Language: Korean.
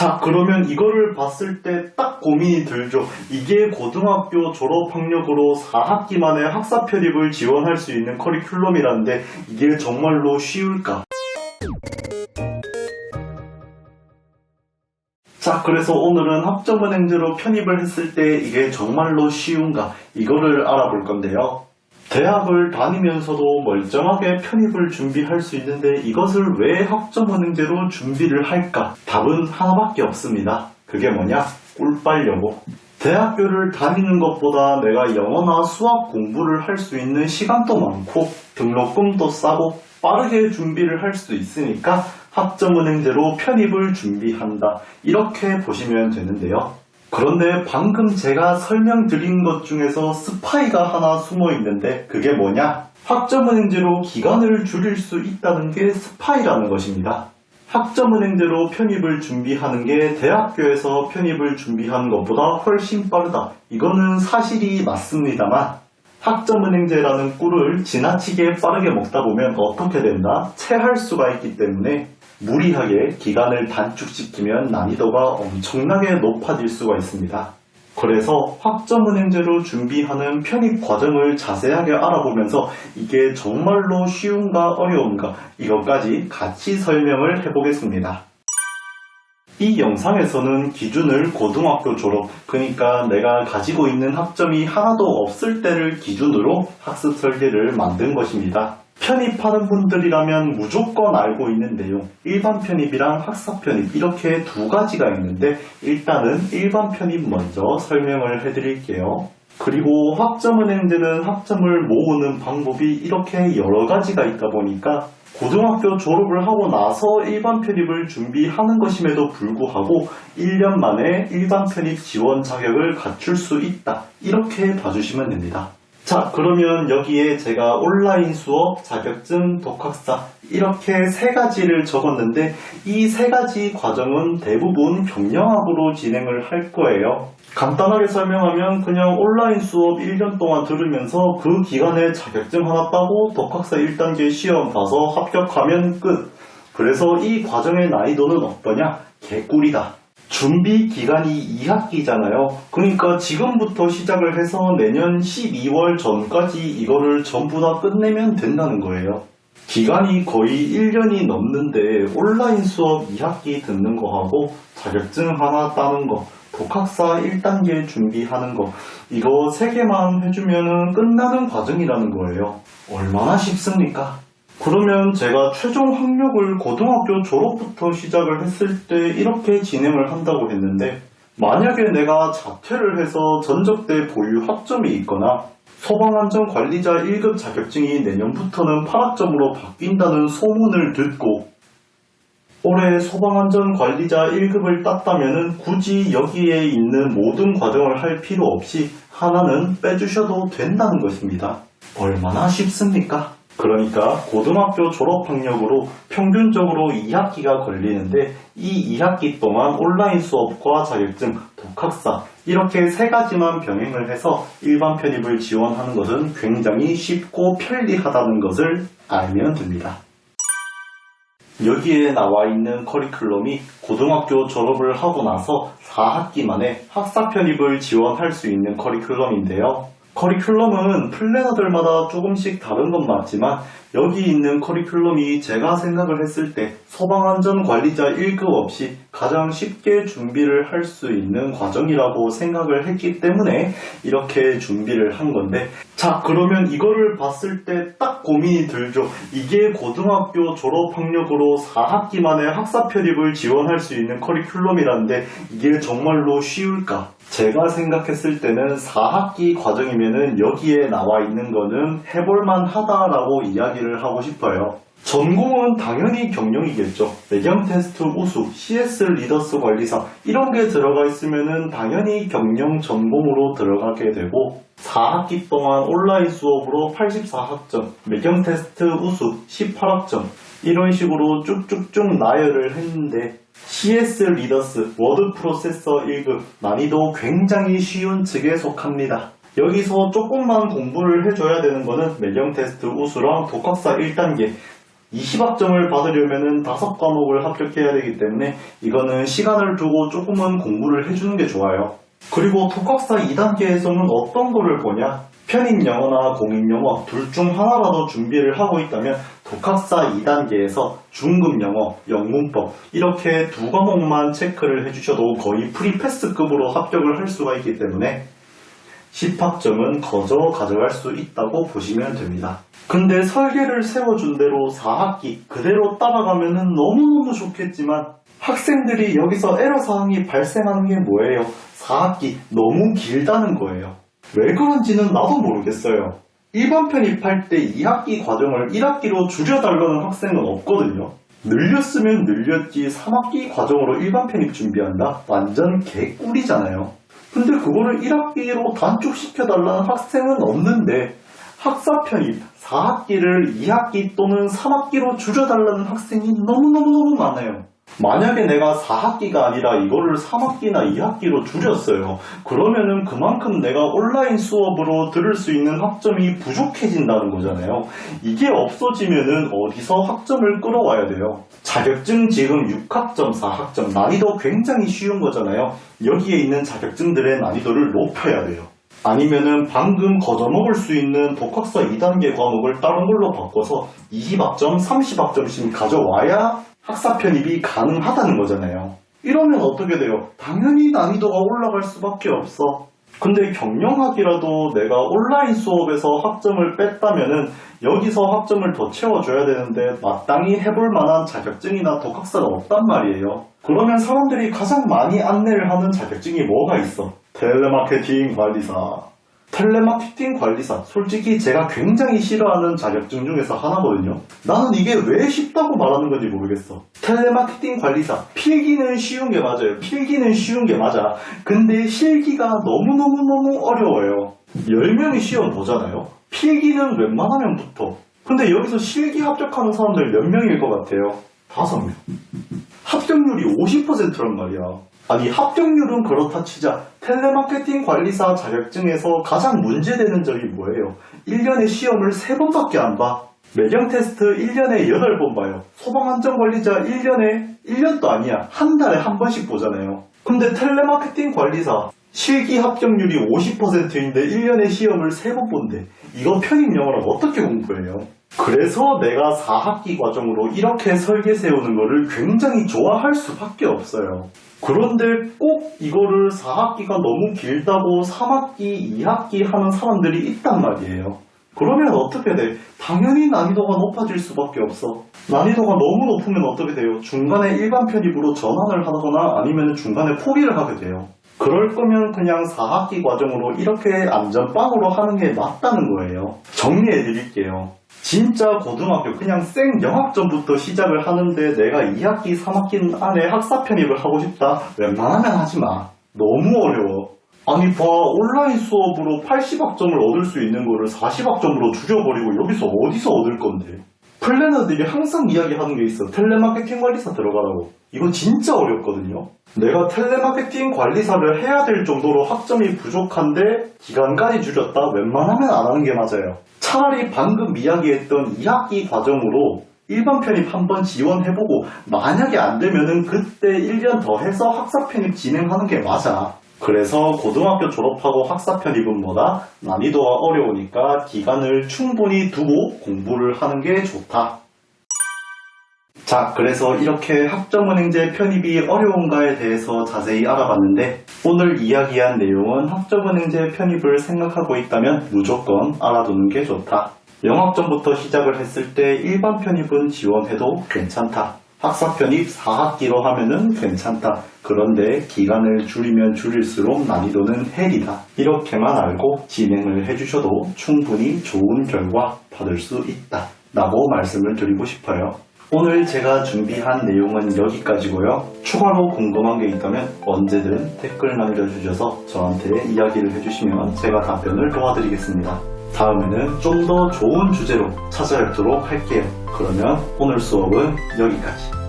자, 그러면 이거를 봤을 때 딱 고민이 들죠. 이게 고등학교 졸업 학력으로 4학기 만에 학사 편입을 지원할 수 있는 커리큘럼이라는데 이게 정말로 쉬울까? 자, 그래서 오늘은 학점은행제로 편입을 했을 때 이게 정말로 쉬운가? 이거를 알아볼 건데요. 대학을 다니면서도 멀쩡하게 편입을 준비할 수 있는데 이것을 왜 학점은행제로 준비를 할까? 답은 하나밖에 없습니다. 그게 뭐냐? 꿀 빨려고. 대학교를 다니는 것보다 내가 영어나 수학 공부를 할 수 있는 시간도 많고 등록금도 싸고 빠르게 준비를 할 수 있으니까 학점은행제로 편입을 준비한다. 이렇게 보시면 되는데요. 그런데 방금 제가 설명드린 것 중에서 스파이가 하나 숨어 있는데 그게 뭐냐? 학점은행제로 기간을 줄일 수 있다는 게 스파이라는 것입니다. 학점은행제로 편입을 준비하는 게 대학교에서 편입을 준비하는 것보다 훨씬 빠르다. 이거는 사실이 맞습니다만 학점은행제라는 꿀을 지나치게 빠르게 먹다 보면 어떻게 된다? 체할 수가 있기 때문에 무리하게 기간을 단축시키면 난이도가 엄청나게 높아질 수가 있습니다. 그래서 학점은행제로 준비하는 편입 과정을 자세하게 알아보면서 이게 정말로 쉬운가 어려운가 이것까지 같이 설명을 해보겠습니다. 이 영상에서는 기준을 고등학교 졸업, 그러니까 내가 가지고 있는 학점이 하나도 없을 때를 기준으로 학습 설계를 만든 것입니다. 편입하는 분들이라면 무조건 알고 있는 내용, 일반 편입이랑 학사 편입 이렇게 두 가지가 있는데 일단은 일반 편입 먼저 설명을 해드릴게요. 그리고 학점은행제는 학점을 모으는 방법이 이렇게 여러 가지가 있다 보니까 고등학교 졸업을 하고 나서 일반 편입을 준비하는 것임에도 불구하고 1년 만에 일반 편입 지원 자격을 갖출 수 있다. 이렇게 봐주시면 됩니다. 자, 그러면 여기에 제가 온라인 수업, 자격증, 독학사 이렇게 세 가지를 적었는데 이 세 가지 과정은 대부분 경영학으로 진행을 할 거예요. 간단하게 설명하면 그냥 온라인 수업 1년 동안 들으면서 그 기간에 자격증 하나 따고 독학사 1단계 시험 봐서 합격하면 끝. 그래서 이 과정의 난이도는 어떠냐? 개꿀이다. 준비 기간이 2학기잖아요. 그러니까 지금부터 시작을 해서 내년 12월 전까지 이거를 전부 다 끝내면 된다는 거예요. 기간이 거의 1년이 넘는데 온라인 수업 2학기 듣는 거하고 자격증 하나 따는 거, 독학사 1단계 준비하는 거 이거 3개만 해주면 끝나는 과정이라는 거예요. 얼마나 쉽습니까? 그러면 제가 최종 학력을 고등학교 졸업부터 시작을 했을 때 이렇게 진행을 한다고 했는데 만약에 내가 자퇴를 해서 전적대 보유 학점이 있거나 소방안전관리자 1급 자격증이 내년부터는 8학점으로 바뀐다는 소문을 듣고 올해 소방안전관리자 1급을 땄다면 굳이 여기에 있는 모든 과정을 할 필요 없이 하나는 빼주셔도 된다는 것입니다. 얼마나 쉽습니까? 그러니까 고등학교 졸업학력으로 평균적으로 2학기가 걸리는데 이 2학기 동안 온라인 수업과 자격증, 독학사 이렇게 3가지만 병행을 해서 일반 편입을 지원하는 것은 굉장히 쉽고 편리하다는 것을 알면 됩니다. 여기에 나와 있는 커리큘럼이 고등학교 졸업을 하고 나서 4학기 만에 학사 편입을 지원할 수 있는 커리큘럼인데요. 커리큘럼은 플래너들마다 조금씩 다른 건 맞지만 여기 있는 커리큘럼이 제가 생각을 했을 때 소방안전관리자 1급 없이 가장 쉽게 준비를 할 수 있는 과정이라고 생각을 했기 때문에 이렇게 준비를 한 건데 자, 그러면 이거를 봤을 때 딱 고민이 들죠. 이게 고등학교 졸업학력으로 4학기 만에 학사 편입을 지원할 수 있는 커리큘럼이라는데 이게 정말로 쉬울까? 제가 생각했을 때는 4학기 과정이면은 여기에 나와 있는 거는 해볼만 하다라고 이야기를 하고 싶어요. 전공은 당연히 경영이겠죠. 매경 테스트 우수, CS 리더스 관리사 이런 게 들어가 있으면은 당연히 경영 전공으로 들어가게 되고 4학기 동안 온라인 수업으로 84학점, 매경 테스트 우수 18학점 이런 식으로 쭉쭉쭉 나열을 했는데 CS 리더스 워드 프로세서 1급 난이도 굉장히 쉬운 측에 속합니다. 여기서 조금만 공부를 해줘야 되는 거는 매경 테스트 우수랑 독학사 1단계 20학점을 받으려면은 5과목을 합격해야 되기 때문에 이거는 시간을 두고 조금은 공부를 해주는 게 좋아요. 그리고 독학사 2단계에서는 어떤 거를 보냐? 편입영어나 공인영어 둘 중 하나라도 준비를 하고 있다면 독학사 2단계에서 중급영어, 영문법 이렇게 2과목만 체크를 해주셔도 거의 프리패스급으로 합격을 할 수가 있기 때문에 10학점은 거저 가져갈 수 있다고 보시면 됩니다. 근데 설계를 세워준 대로 4학기 그대로 따라가면 너무너무 좋겠지만 학생들이 여기서 애로사항이 발생하는 게 뭐예요? 4학기 너무 길다는 거예요. 왜 그런지는 나도 모르겠어요. 일반 편입할 때 2학기 과정을 1학기로 줄여달라는 학생은 없거든요. 늘렸으면 늘렸지 3학기 과정으로 일반 편입 준비한다? 완전 개꿀이잖아요. 근데 그거를 1학기로 단축시켜달라는 학생은 없는데 학사 편입 4학기를 2학기 또는 3학기로 줄여달라는 학생이 너무너무 많아요. 만약에 내가 4학기가 아니라 이거를 3학기나 2학기로 줄였어요. 그러면은 그만큼 내가 온라인 수업으로 들을 수 있는 학점이 부족해진다는 거잖아요. 이게 없어지면은 어디서 학점을 끌어와야 돼요? 자격증 지금 6학점, 4학점 난이도 굉장히 쉬운 거잖아요. 여기에 있는 자격증들의 난이도를 높여야 돼요. 아니면은 방금 걷어먹을 수 있는 독학사 2단계 과목을 다른 걸로 바꿔서 20학점, 30학점씩 가져와야 학사 편입이 가능하다는 거잖아요. 이러면 어떻게 돼요? 당연히 난이도가 올라갈 수밖에 없어. 근데 경영학이라도 내가 온라인 수업에서 학점을 뺐다면은 여기서 학점을 더 채워줘야 되는데 마땅히 해볼 만한 자격증이나 독학사가 없단 말이에요. 그러면 사람들이 가장 많이 안내를 하는 자격증이 뭐가 있어? 텔레마케팅 관리사. 텔레마케팅 관리사, 솔직히 제가 굉장히 싫어하는 자격증 중에서 하나거든요. 나는 이게 왜 쉽다고 말하는 건지 모르겠어. 텔레마케팅 관리사, 필기는 쉬운 게 맞아요. 필기는 쉬운 게 맞아. 근데 실기가 너무너무 어려워요. 10명이 시험 보잖아요. 필기는 웬만하면 붙어. 근데 여기서 실기 합격하는 사람들 몇 명일 것 같아요? 5명. 합격률이 50%란 말이야. 아니 합격률은 그렇다 치자 텔레마케팅 관리사 자격증에서 가장 문제되는 점이 뭐예요? 1년에 시험을 3번밖에 안 봐. 매경 테스트 1년에 8번 봐요. 소방안전관리자 1년도 아니야. 한 달에 한 번씩 보잖아요. 근데 텔레마케팅 관리사 실기 합격률이 50%인데 1년에 시험을 3번 본대. 이거 편입영어를 어떻게 공부해요? 그래서 내가 4학기 과정으로 이렇게 설계 세우는 거를 굉장히 좋아할 수밖에 없어요. 그런데 꼭 이거를 4학기가 너무 길다고 3학기, 2학기 하는 사람들이 있단 말이에요. 그러면 어떻게 돼? 당연히 난이도가 높아질 수밖에 없어. 난이도가 너무 높으면 어떻게 돼요? 중간에 일반 편입으로 전환을 하거나 아니면 중간에 포기를 하게 돼요. 그럴 거면 그냥 4학기 과정으로 이렇게 안전빵으로 하는 게 맞다는 거예요. 정리해 드릴게요. 진짜 고등학교 그냥 생 영학점부터 시작을 하는데 내가 2학기, 3학기 안에 학사 편입을 하고 싶다? 웬만하면 하지 마. 너무 어려워. 아니 봐, 온라인 수업으로 80학점을 얻을 수 있는 거를 40학점으로 줄여버리고 여기서 어디서 얻을 건데? 플래너들이 항상 이야기하는 게 있어. 텔레마케팅 관리사 들어가라고. 이거 진짜 어렵거든요. 내가 텔레마케팅 관리사를 해야 될 정도로 학점이 부족한데 기간까지 줄였다? 웬만하면 안 하는 게 맞아요. 차라리 방금 이야기했던 2학기 과정으로 일반 편입 한번 지원해보고 만약에 안 되면은 그때 1년 더 해서 학사 편입 진행하는 게 맞아. 그래서 고등학교 졸업하고 학사 편입은 뭐다? 난이도가 어려우니까 기간을 충분히 두고 공부를 하는 게 좋다. 자, 그래서 이렇게 학점은행제 편입이 어려운가에 대해서 자세히 알아봤는데 오늘 이야기한 내용은 학점은행제 편입을 생각하고 있다면 무조건 알아두는 게 좋다. 영학점부터 시작을 했을 때 일반 편입은 지원해도 괜찮다. 학사 편입 4학기로 하면은 괜찮다. 그런데 기간을 줄이면 줄일수록 난이도는 헬이다. 이렇게만 알고 진행을 해주셔도 충분히 좋은 결과 받을 수 있다. 라고 말씀을 드리고 싶어요. 오늘 제가 준비한 내용은 여기까지고요. 추가로 궁금한 게 있다면 언제든 댓글 남겨주셔서 저한테 이야기를 해주시면 제가 답변을 도와드리겠습니다. 다음에는 좀 더 좋은 주제로 찾아뵙도록 할게요. 그러면 오늘 수업은 여기까지.